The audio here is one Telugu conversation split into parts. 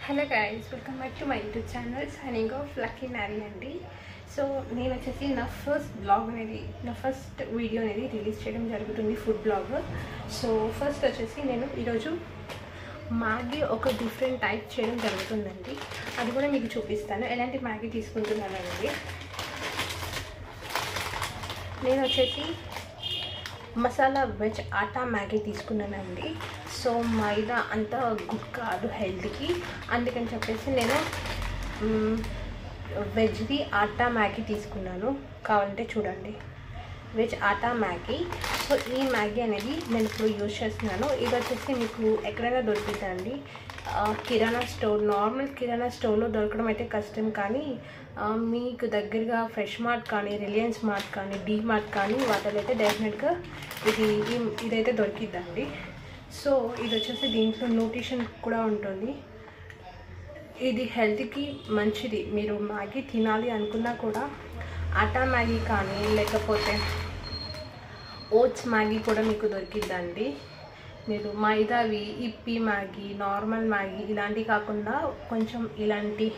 Hello guys, welcome back to my YouTube channel signing off lucky marry అండి. సో నేను వచ్చేసి నా ఫస్ట్ వీడియో అనేది రిలీజ్ చేయడం జరుగుతుంది, ఫుడ్ బ్లాగ్. సో ఫస్ట్ వచ్చేసి నేను ఈరోజు మ్యాగీ ఒక డిఫరెంట్ టైప్ చేయడం జరుగుతుందండి. అది కూడా మీకు చూపిస్తాను ఎలాంటి మ్యాగీ తీసుకుంటున్నానండి. నేను వచ్చేసి మసాలా వెజ్ ఆటా మ్యాగీ తీసుకున్నానండి. సో మైదా అంతా గుడ్ కాదు హెల్త్కి, అందుకని చెప్పేసి నేను వెజ్ది ఆటా మ్యాగీ తీసుకున్నాను. కావాలంటే చూడండి, వెజ్ ఆటా మ్యాగీ. సో ఈ మ్యాగీ అనేది నేను ఇప్పుడు యూజ్ చేస్తున్నాను. ఇది వచ్చేసి మీకు ఎక్కడైనా దొరుకుతుందండి, కిరాణా స్టోర్, నార్మల్ కిరాణా స్టోర్లో దొరకడం అయితే కష్టం, కానీ మీకు దగ్గరగా ఫ్రెష్ మార్ట్ కానీ, రిలయన్స్ మార్ట్ కానీ, డీ మార్ట్ కానీ వాటిలో అయితే డెఫినెట్గా ఇదైతే దొరికిద్దండి. సో ఇది వచ్చేసి దీంట్లో న్యూట్రిషన్ కూడా ఉంటుంది. ఇది హెల్త్కి మంచిది. మీరు మ్యాగీ తినాలి అనుకున్నా కూడా ఆటా మ్యాగీ కానీ లేకపోతే ఓట్స్ మ్యాగీ కూడా మీకు దొరికిద్దండి. మీరు మైదావి ఇప్పి మ్యాగీ, నార్మల్ మ్యాగీ ఇలాంటివి కాకుండా కొంచెం ఇలాంటి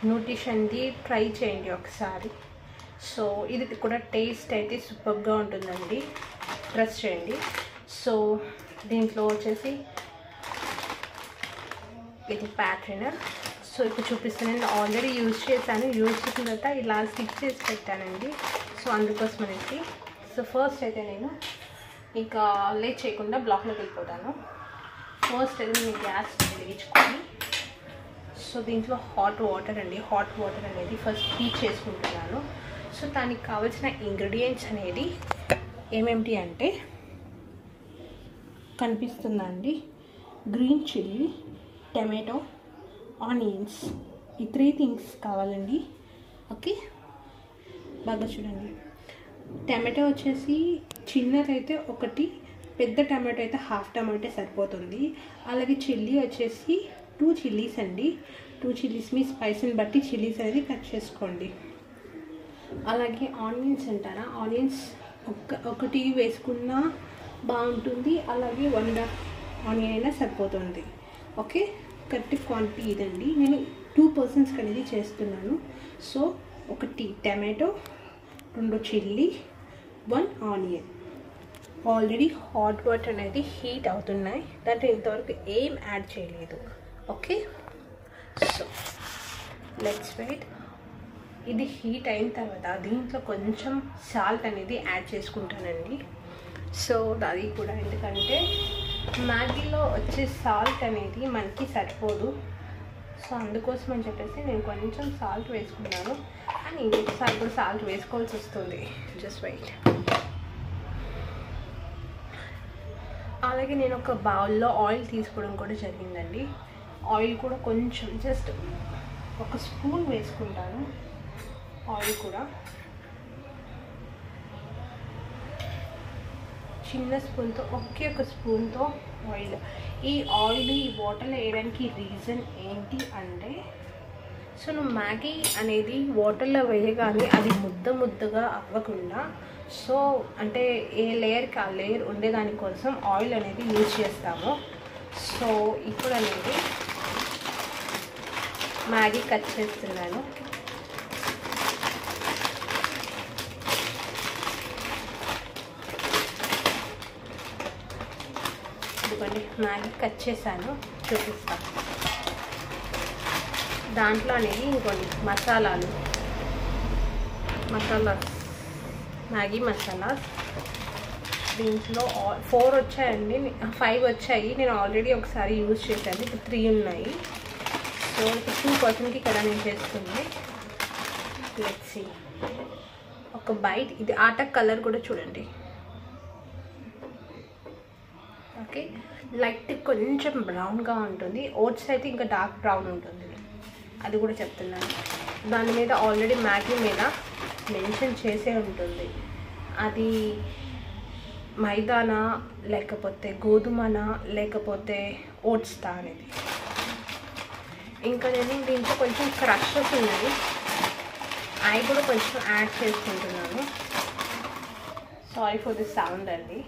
న్యూట్రిషన్ది ట్రై చేయండి ఒకసారి. సో ఇది కూడా టేస్ట్ అయితే సూపర్గా ఉంటుందండి, ట్రస్ట్ చేయండి. సో దీంట్లో వచ్చేసి ఇది ప్యాటర్న్. సో ఇప్పుడు చూపిస్తాను. నేను ఆల్రెడీ యూజ్ చేశాను. యూజ్ చేసిన తర్వాత ఇలా స్టిచ్ చేసి పెట్టానండి. సో అందుకోసం అనేసి సో ఫస్ట్ అయితే నేను ఇంకా లేట్ చేయకుండా బ్లాక్లోకి వెళ్ళిపోతాను. ఫస్ట్ అయితే నేను గ్యాస్ వెలిగించుకొని, సో దీంట్లో హాట్ వాటర్ అనేది ఫస్ట్ హీట్ చేసుకుంటున్నాను. సో దానికి కావాల్సిన ఇంగ్రీడియంట్స్ అనేది ఏమేమిటి అంటే కనిపిస్తుందండి, గ్రీన్ చిల్లీ, టమాటో, ఆనియన్స్, ఈ 3 థింగ్స్ కావాలండి. ఓకే, బాగా చూడండి. టమాటో వచ్చేసి చిన్నదైతే ఒకటి, పెద్ద టమాటో అయితే హాఫ్ టమాటో సరిపోతుంది. అలాగే చిల్లీ వచ్చేసి 2 చిల్లీస్ అండి. 2 చిల్లీస్ మీ స్పైస్ని బట్టి చిల్లీస్ అనేది కట్ చేసుకోండి. అలాగే ఆనియన్స్ అంటారా, ఆనియన్స్ ఒకటి వేసుకున్నా బాగుంటుంది, అలాగే 1 ఆనియన్ అయినా సరిపోతుంది. ఓకే, కరెక్ట్ క్వాంటిటీ ఇదండి. నేను 2 పర్సన్స్కి అనేది చేస్తున్నాను. So 1 tomato, 2 chilli, 1 onion. Already hot water అనేది హీట్ అవుతున్నాయి, దాంట్లో ఇంతవరకు ఏం యాడ్ చేయలేదు. Okay, so let's wait. ఇది హీట్ అయిన తర్వాత దీంట్లో కొంచెం సాల్ట్ అనేది యాడ్ చేసుకుంటానండి. సో అది కూడా ఎందుకంటే మ్యాగీలో వచ్చే సాల్ట్ అనేది మనకి సరిపోదు. సో అందుకోసం అని చెప్పేసి నేను కొంచెం సాల్ట్ వేసుకున్నాను, కానీ ఇంకొకసారి కూడా సాల్ట్ వేసుకోవాల్సి వస్తుంది. Just wait. అలాగే నేను ఒక బౌల్లో ఆయిల్ తీసుకోవడం కూడా జరిగిందండి. ఆయిల్ కూడా కొంచెం జస్ట్ 1 స్పూన్ వేసుకుంటాను. ఆయిల్ కూడా చిన్న స్పూన్తో, ఒకే 1 స్పూన్తో ఆయిల్. ఈ ఆయిల్ ఈ వాటర్లో వేయడానికి రీజన్ ఏంటి అంటే, సో నువ్వు మ్యాగీ అనేది వాటర్లో వేయగానే అది ముద్దగా అవ్వకుండా, సో అంటే ఏ లేయర్కి ఆ లేయర్ ఉండేదానికోసం ఆయిల్ అనేది యూజ్ చేస్తాము. సో ఇప్పుడు అనేది మ్యాగీ కట్ చేస్తున్నాను. మ్యాగీ కట్ చేశాను, చూపిస్తాను. దాంట్లో అనేది ఇంకొన్ని మసాలాస్, మ్యాగీ మసాలాస్. దీంట్లో 4 వచ్చాయండి, 5 వచ్చాయి. నేను ఆల్రెడీ ఒకసారి యూజ్ చేశాను, ఇప్పుడు 3 ఉన్నాయి. సో ఇప్పుడు 2 పర్సన్కి కదా నేను చేస్తుంది. Let's see. ఒక బైట్. ఇది ఆటా కలర్ కూడా చూడండి. ఓకే, లైట్ కొంచెం బ్రౌన్గా ఉంటుంది. ఓట్స్ అయితే ఇంకా డార్క్ బ్రౌన్ ఉంటుంది, అది కూడా చెప్తున్నాను. దాని మీద ఆల్రెడీ మ్యాగీ మీద మెన్షన్ చేసే ఉంటుంది అది మైదానా లేకపోతే గోధుమనా లేకపోతే ఓట్స్దా అనేది. ఇంకా నేను దీంట్లో కొంచెం క్రషెస్ ఉన్నాయి, అవి కూడా కొంచెం యాడ్ చేసుకుంటున్నాను. సారీ ఫర్ ది సౌండ్ అండి.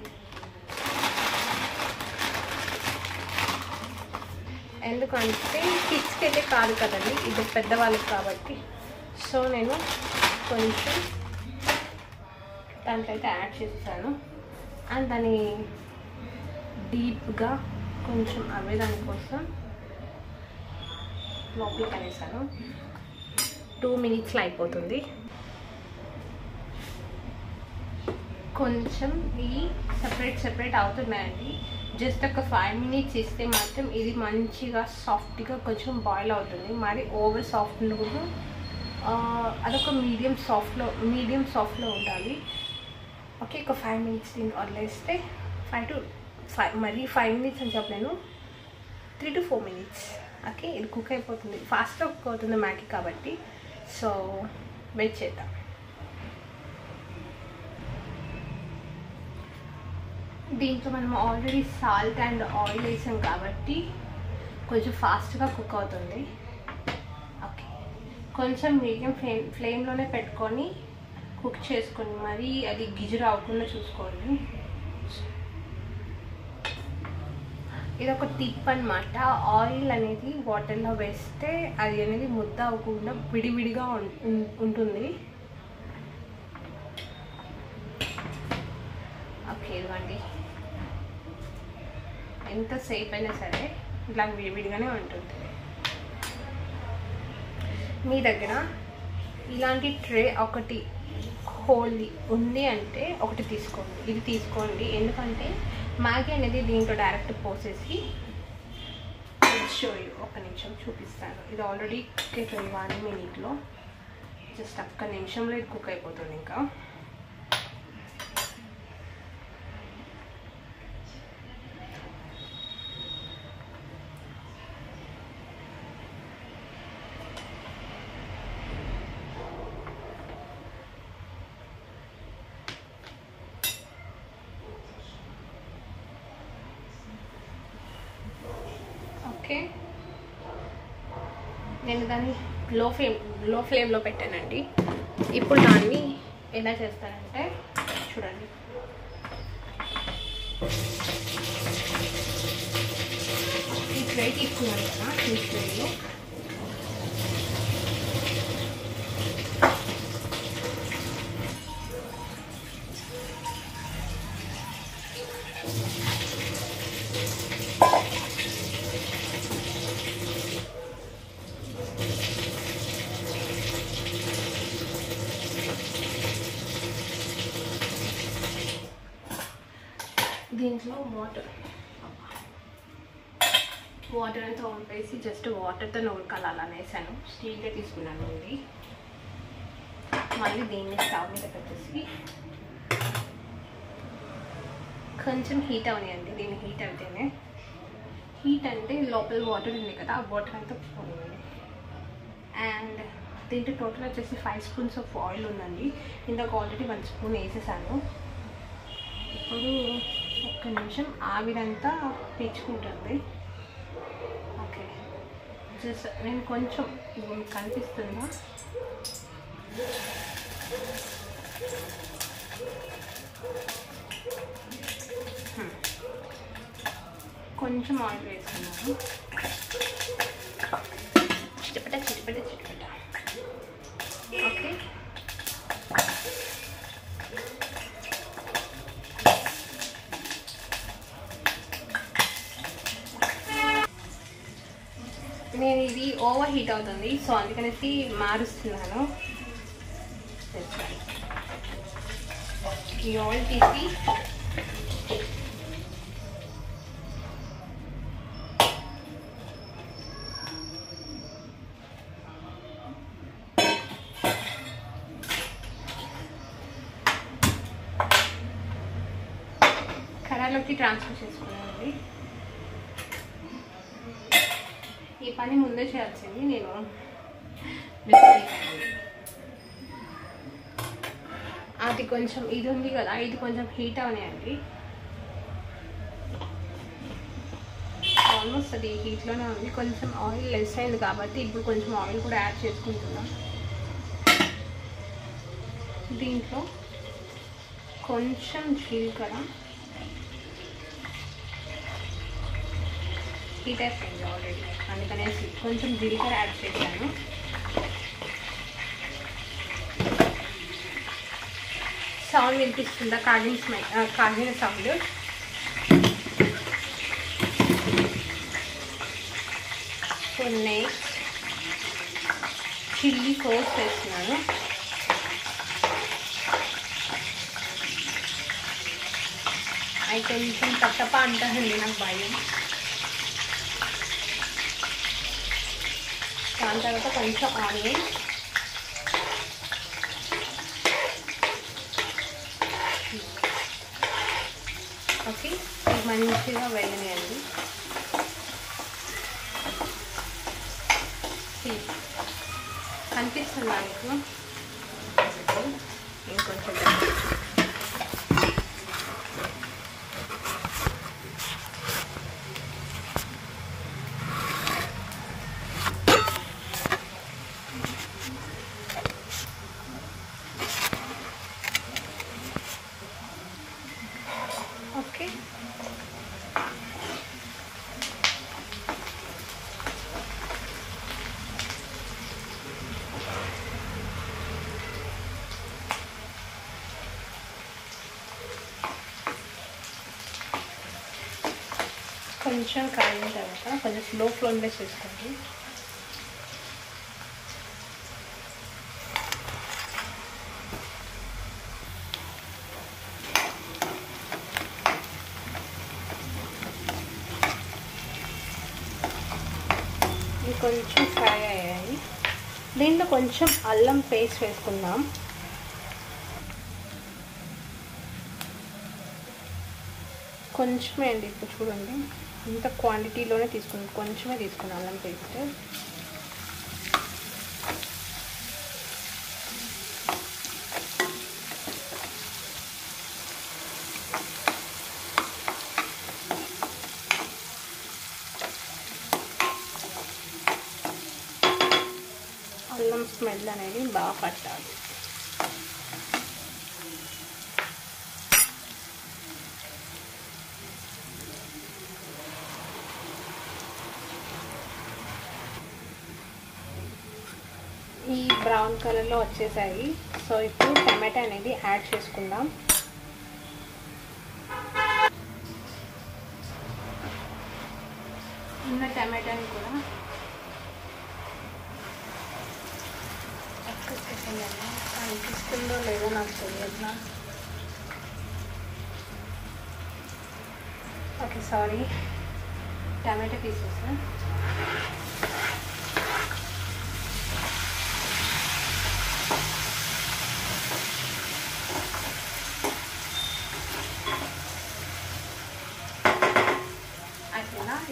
ఎందుకంటే కిడ్స్కి అయితే కాదు కదండి, ఇది పెద్దవాళ్ళకి కాబట్టి. సో నేను కొంచెం దాంట్లో అయితే యాడ్ చేస్తాను. అండ్ దాన్ని డీప్గా కొంచెం అవే దానికోసం లోపలికి అనేసాను. 2 minutesలో అయిపోతుంది. కొంచెం ఈ సెపరేట్ అవుతున్నాయండి. జస్ట్ ఒక 5 minutes ఇస్తే మాత్రం ఇది మంచిగా సాఫ్ట్గా కొంచెం బాయిల్ అవుతుంది. మరి ఓవర్ సాఫ్ట్ కూడా అదొక మీడియం సాఫ్ట్లో ఉండాలి. ఓకే, ఒక 5 minutes దీన్ని వదిలేస్తే 5 minutes అని చెప్పలేను, 3 to 4 minutes. ఓకే, ఇది కుక్ అయిపోతుంది, ఫాస్ట్గా కుక్ అవుతుంది మ్యాగీ కాబట్టి. సో వెయిట్ చేద్దాం. దీంట్లో మనం ఆల్రెడీ సాల్ట్ అండ్ ఆయిల్ వేసాం కాబట్టి కొంచెం ఫాస్ట్గా కుక్ అవుతుంది. ఓకే, కొంచెం మీడియం ఫ్లేమ్లోనే పెట్టుకొని కుక్ చేసుకొని మరి అది గిజురు అవ్వకుండా చూసుకోండి. ఇది ఒక టిప్ అన్నమాట. ఆయిల్ అనేది వాటర్లో వేస్తే అది అనేది ముద్ద అవ్వకుండా విడివిడిగా ఉంటుంది. ఓకే, ఇదిగోండి, ఎంతసేపు అయినా సరే ఇట్లా విడివిడిగానే ఉంటుంది. మీ దగ్గర ఇలాంటి ట్రే ఒకటి హోల్లీ ఉంది అంటే ఒకటి తీసుకోండి, ఇది తీసుకోండి. ఎందుకంటే మ్యాగీ అనేది దీంట్లో డైరెక్ట్ పోసేసి ఒక నిమిషం చూపిస్తాను. ఇది ఆల్రెడీ కుక్ అయిపోయింది 1 minute. జస్ట్ ఒక్క నిమిషంలో ఇది కుక్ అయిపోతుంది. ఇంకా ఓకే, నేను దాన్ని లో ఫ్లేమ్లో పెట్టానండి. ఇప్పుడు దాన్ని ఎలా చేస్తానంటే చూడండి, ఈ ట్రే తీసుకున్నాను కదా, ఈ ట్రేలో దీంట్లో వాటర్ అంతా వంపేసి జస్ట్ వాటర్తో ఉడకాలనేసాను. స్టీల్గా తీసుకున్నాను ఇది. మళ్ళీ దీన్ని స్టవ్ మీద పెట్టేసి కొంచెం హీట్ అవనియండి. దీన్ని హీట్ అయితేనే, హీట్ అంటే లోపల వాటర్ ఉంది కదా, ఆ వాటర్ అంతా పోయింది. అండ్ దీంట్లో టోటల్ వచ్చేసి 5 spoons ఆఫ్ ఆయిల్ ఉందండి. ఇందాక ఆల్రెడీ 1 spoon వేసేసాను. ఇప్పుడు ఒక్క నిమిషం ఆవిరంతా పీల్చుకుంటుంది. ఓకే, జస్ట్ నేను కొంచెం కనిపిస్తుందా, కొంచెం ఆయిల్ వేసుకున్నాను. చిటపట. ఓకే, నేను ఇది ఓవర్ హీట్ అవుతుంది, సో అందుకనేసి మారుస్తున్నాను. ఈ ఆయిల్ తీసి కడాయిలోకి ట్రాన్స్ఫర్ చేసుకున్నానండి. ఈ పని ముందే చేయాల్సింది, నేను అది కొంచెం ఇది ఉంది కదా, ఇది కొంచెం హీట్ అవనియండి. ఆల్మోస్ట్ అది హీట్లోనే ఉంది. కొంచెం ఆయిల్ లెస్ అయింది కాబట్టి ఇప్పుడు కొంచెం ఆయిల్ కూడా యాడ్ చేసుకుంటున్నాం. దీంట్లో కొంచెం జీలకర్ర, హీట్ అయిపోయింది ఆల్రెడీ, అందుకనేసి కొంచెం జీలకర్ర యాడ్ చేశాను. సౌండ్ వినిపిస్తుందా? కాగిన sound. So next chilli sauce వేస్తున్నాను. అది కొంచెం తప్ప అంటారండి, నాకు భయం. దాని తర్వాత కొంచెం ఆనియన్, ఓకే, ఇది మంచిగా వేయనియండి. అనిపిస్తుందా మీకు? ఇంకొంచెం ఓకే. కొంచెం కాగిన తర్వాత కొంచెం స్లో ఫ్లేమ్లో చేసుకోండి. ఇవి కొంచెం ఫ్రై అయ్యాయి. దీంట్లో కొంచెం అల్లం పేస్ట్ వేసుకుందాం. కొంచెమే అండి, ఇప్పుడు చూడండి ఇంత క్వాంటిటీలోనే తీసుకున్నాం, కొంచెమే తీసుకున్నాం అల్లం పేస్ట్. అల్లం స్మెల్ అనేది బాగా పట్టాలి. ఈ బ్రౌన్ కలర్లో వచ్చేసాయి. సో ఇప్పుడు టమాటా అనేది యాడ్ చేసుకుందాం. ఉన్న టమాటాని కూడా అనిపిస్తుందో లేదో నాకు తెలియదు. ఓకే, సారీ, టమాటా పీసెస్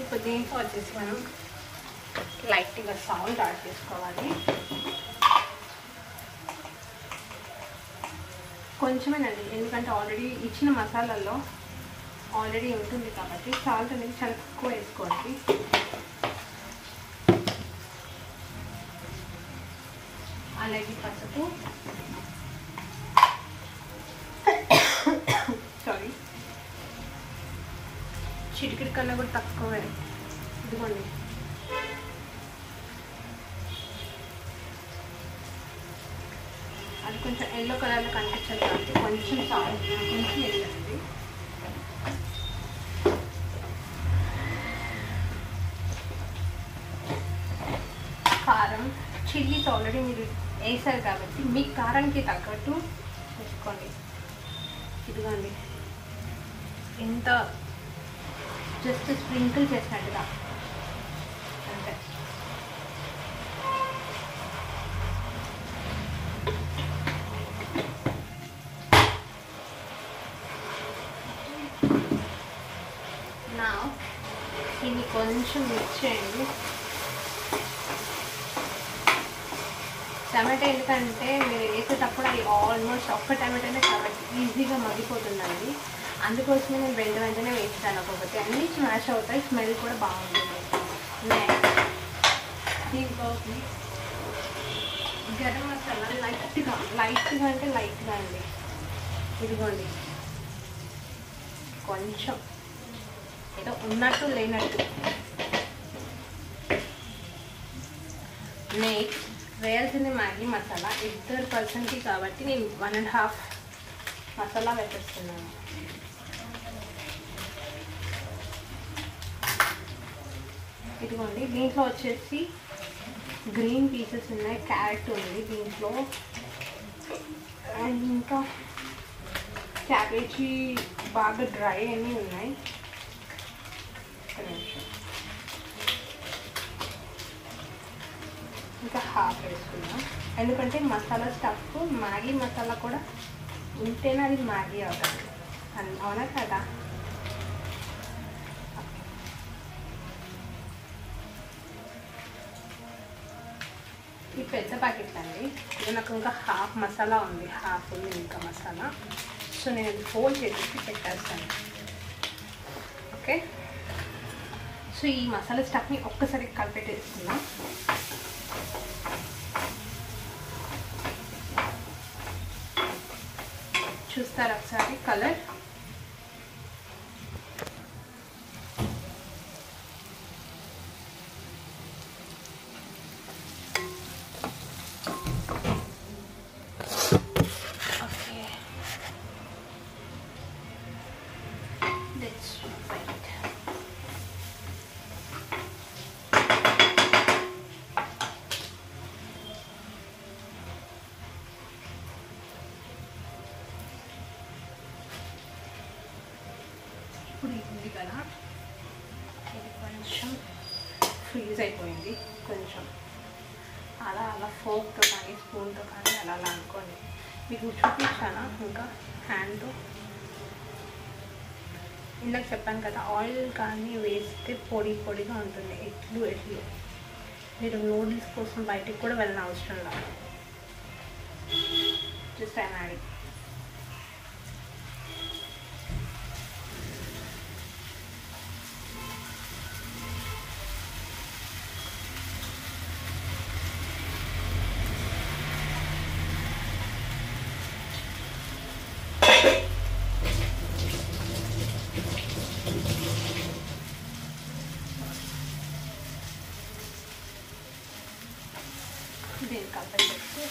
ఇప్పుడు దీంట్లో వచ్చేసి మనం లైట్గా సాల్ట్ యాడ్ చేసుకోవాలి. కొంచెమేనండి, ఎందుకంటే ఆల్రెడీ ఇచ్చిన మసాలాల్లో ఆల్రెడీ ఉంటుంది కాబట్టి సాల్ట్ అనేది చాలా తక్కువ వేసుకోవాలి. అలాగే పసుపు, సారీ, చిటికెడు కన్నా కూడా తక్కువే. ఇదిగోండి, అది కొంచెం ఎల్లో కలర్లో కనిపించాలి కాబట్టి కొంచెం సాల్ట్, కొంచెం వేయండి. కారం, చిల్లీస్ ఆల్రెడీ మీరు వేసారు కాబట్టి మీ కారానికి తగ్గట్టు వేసుకోండి. ఇదిగోండి, ఎంత జస్ట్ స్ప్రింకిల్ చేసినట్టుగా అంతే. నా ఇది కొంచెం మిక్స్ చేయండి. టమాటా ఎందుకంటే మీరు వేసేటప్పుడు అది ఆల్మోస్ట్ ఒక్క టమాటానే కాబట్టి ఈజీగా మగ్గిపోతుందండి. అందుకోసమే నేను వెంటనే వేస్తాను. ఒక్కొక్కటి అన్నీ స్మాష్ అవుతాయి, స్మెల్ కూడా బాగుంటుంది. నెక్స్ట్ దీంట్లోకి గరం మసాలా లైట్గా అంటే లైట్గా అండి. ఇదిగోండి, కొంచెం ఏదో ఉన్నట్టు లేనట్టు నెక్స్ట్ వేయాల్సింది మ్యాగీ మసాలా. ఇద్దరు పర్సన్కి కాబట్టి నేను 1.5 మసాలా వేసేస్తున్నాను. ఇదిగోండి, దీంట్లో వచ్చేసి గ్రీన్ పీసెస్ ఉన్నాయి, క్యారెట్ ఉంది దీంట్లో, అండ్ ఇంకా క్యాబేజీ బాగా డ్రై అన్నీ ఉన్నాయి. ఇంకా హాఫ్ వేసుకున్నాం, ఎందుకంటే మసాలా స్టఫ్ మ్యాగీ మసాలా కూడా ఉంటేనే అది మ్యాగీ అవుతుంది, అవునా కదా. ఈ పెద్ద ప్యాకెట్ అండి, ఇది నాకు ఇంకా హాఫ్ మసాలా ఉంది, హాఫ్ ఉంది ఇంకా మసాలా. సో నేను ఇది ఫోల్డ్ చేసి పెట్టేస్తాను. ఓకే, సో ఈ మసాలా స్టఫ్ని ఒక్కసారి కలిపెట్టేసుకుందాం. చూస్తారా ఒకసారి కలర్? ఇప్పుడు ఇది కదా, ఇది కొంచెం ఫ్రీజ్ అయిపోయింది, కొంచెం అలా అలా ఫోక్తో కానీ స్పూన్తో కానీ అలా అలా అనుకోండి. మీకు చూపించానా ఇంకా హ్యాండ్తో? ఇందాక చెప్పాను కదా, ఆయిల్ కానీ వేస్తే పొడి పొడిగా ఉంటుంది, ఎట్లు మీరు నూడిల్స్ కోసం బయటికి కూడా వెళ్ళిన అవసరం లేదు. Just I'm adding. దీన్ని కంపేర్ చేస్తే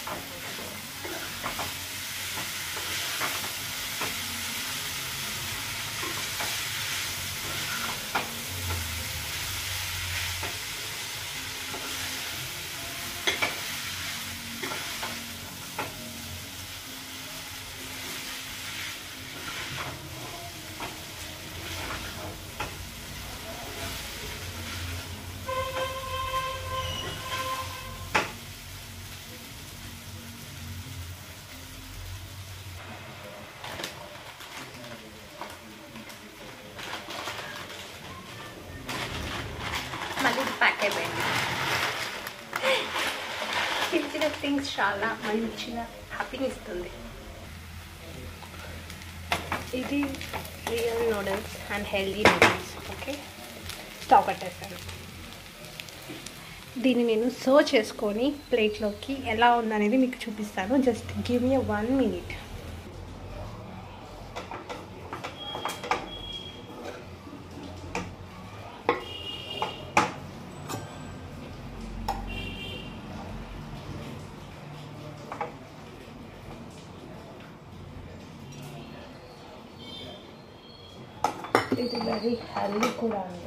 మళ్ళీ ప్యాక్ అయిపోయింది. చిన్న చిన్న థింగ్స్ చాలా మంచిగా హ్యాపీని ఇస్తుంది. ఇది real noodles and healthy noodles. Okay, stove కట్టేస్తాను. దీన్ని నేను సర్వ్ చేసుకొని ప్లేట్లోకి ఎలా ఉందనేది మీకు చూపిస్తాను. Just give me 1 minute. ఇది వెరీ హెల్దీ కూడా అండి.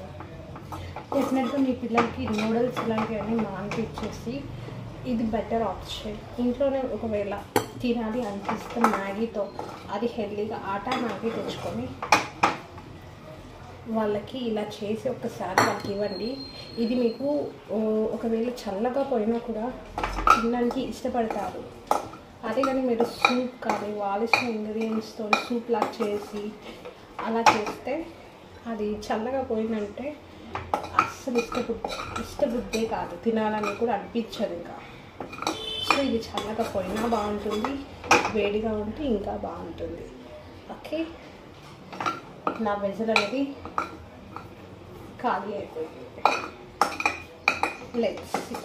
డెఫినెట్గా మీ పిల్లలకి నూడిల్స్ ఇలాంటివన్నీ మానిపించేసి ఇది బెటర్ ఆప్షన్. ఇంట్లోనే ఒకవేళ తినాలి అనిపిస్తే మ్యాగీతో అది హెల్దీగా ఆటా మ్యాగీ తెచ్చుకొని వాళ్ళకి ఇలా చేసి ఒక్కసారి వాళ్ళకి ఇవ్వండి. ఇది మీకు ఒకవేళ చల్లగా పోయినా కూడా తినడానికి ఇష్టపడతారు. అదే కానీ మీరు సూప్ కానీ వాల్సిన ఇంగ్రీడియంట్స్తో సూప్ లాగా చేసి అలా చేస్తే అది చల్లగా పోయిందంటే అస్సలు ఇష్టబుద్ధే కాదు, తినాలని కూడా అనిపించదు ఇంకా. సో ఇది చల్లగా పోయినా బాగుంటుంది, వేడిగా ఉంటే ఇంకా బాగుంటుంది. ఓకే, నా వెజల్ అనేది ఖాళీ అయిపోయింది. Let's see.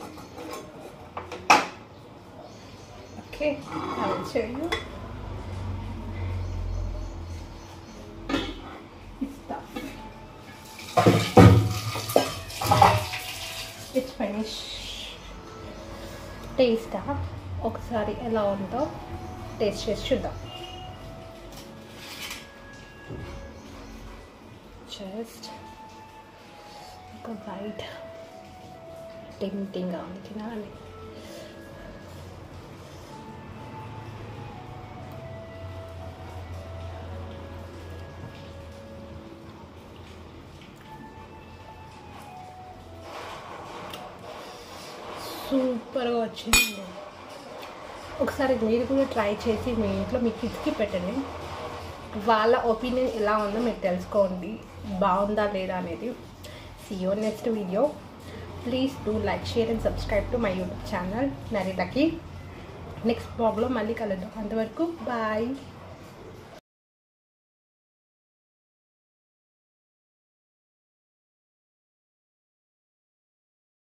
Okay, I will show you. It's finished. టేస్టా ఒకసారి ఎలా ఉందో టేస్ట్ చేసి చూద్దాం. జస్ట్ ఒక బైట్. టెంప్టింగ్గా ఉంది తినాలని. సూపర్గా వచ్చింది. ఒకసారి మీరు కూడా ట్రై చేసి మీ ఇంట్లో మీ కిడ్స్కి పెట్టండి. వాళ్ళ ఒపీనియన్ ఎలా ఉందో మీరు తెలుసుకోండి, బాగుందా లేదా అనేది. See you next video. Please do like, share and subscribe to my YouTube channel Nari Lucky. Next బ్లాగ్లో మళ్ళీ కలుద్దాం. అంతవరకు బాయ్.